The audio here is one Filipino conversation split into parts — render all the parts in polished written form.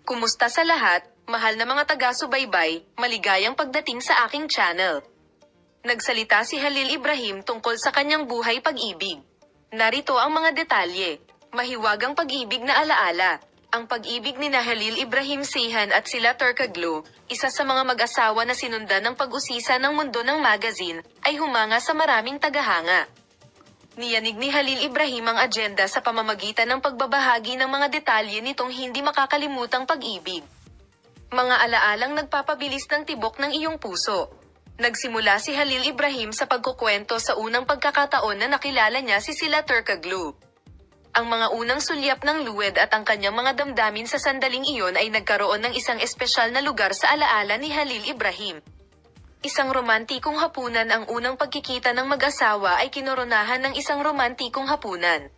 Kumusta sa lahat, mahal na mga taga-subaybay, maligayang pagdating sa aking channel. Nagsalita si Halil Ibrahim tungkol sa kanyang buhay pag-ibig. Narito ang mga detalye. Mahiwagang pag-ibig na alaala. Ang pag-ibig ni Halil Ibrahim Seyhan at sila Turkoglu, isa sa mga mag-asawa na sinundan ng pag-usisa ng mundo ng magazine, ay humanga sa maraming tagahanga. Niyanig ni Halil Ibrahim ang agenda sa pamamagitan ng pagbabahagi ng mga detalye nitong hindi makakalimutang pag-ibig. Mga alaalang nagpapabilis ng tibok ng iyong puso. Nagsimula si Halil Ibrahim sa pagkukwento sa unang pagkakataon na nakilala niya si sila Turkoglu. Ang mga unang sulyap ng luwed at ang kanyang mga damdamin sa sandaling iyon ay nagkaroon ng isang espesyal na lugar sa alaala ni Halil Ibrahim. Isang romantikong hapunan. Ang unang pagkikita ng mag-asawa ay kinoronahan ng isang romantikong hapunan.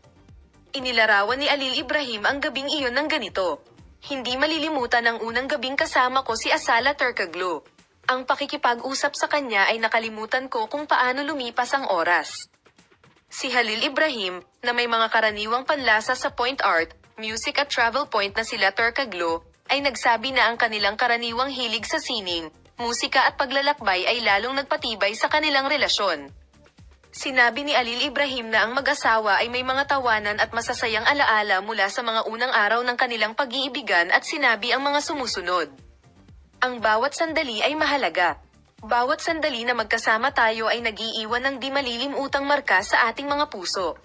Inilarawan ni Halil Ibrahim ang gabing iyon ng ganito. Hindi malilimutan ang unang gabing kasama ko si Asala Turkoglu. Ang pakikipag-usap sa kanya ay nakalimutan ko kung paano lumipas ang oras. Si Halil Ibrahim, na may mga karaniwang panlasa sa point art, music at travel point na sila Turkoglu, ay nagsabi na ang kanilang karaniwang hilig sa sining, musika at paglalakbay ay lalong nagpatibay sa kanilang relasyon. Sinabi ni Halil Ibrahim na ang mag-asawa ay may mga tawanan at masasayang alaala mula sa mga unang araw ng kanilang pag-iibigan at sinabi ang mga sumusunod. Ang bawat sandali ay mahalaga. Bawat sandali na magkasama tayo ay nag-iiwan ng di malilimutang marka sa ating mga puso.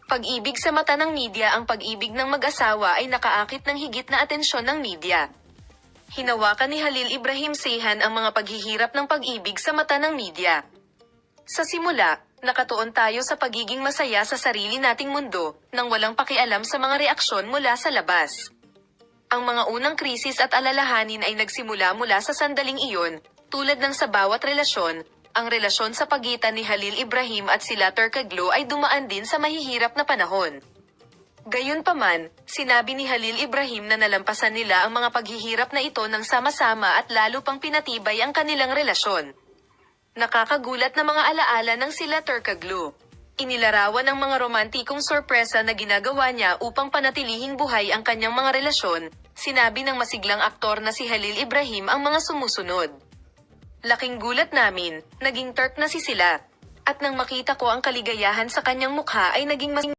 Pag-ibig sa mata ng media. Ang pag-ibig ng mag-asawa ay nakaakit ng higit na atensyon ng media. Hinawakan ni Halil Ibrahim Seyhan ang mga paghihirap ng pag-ibig sa mata ng media. Sa simula, nakatuon tayo sa pagiging masaya sa sarili nating mundo, nang walang pakialam sa mga reaksyon mula sa labas. Ang mga unang krisis at alalahanin ay nagsimula mula sa sandaling iyon, tulad ng sa bawat relasyon. Ang relasyon sa pagitan ni Halil Ibrahim at sila Turkoglu ay dumaan din sa mahihirap na panahon. Gayunpaman, sinabi ni Halil Ibrahim na nalampasan nila ang mga paghihirap na ito ng sama-sama at lalo pang pinatibay ang kanilang relasyon. Nakakagulat na mga alaala ng sila Turkoglu. Inilarawan ng mga romantikong sorpresa na ginagawa niya upang panatilihing buhay ang kanyang mga relasyon. Sinabi ng masiglang aktor na si Halil Ibrahim ang mga sumusunod. Laking gulat namin, naging Turk na si sila. At nang makita ko ang kaligayahan sa kanyang mukha ay naging mas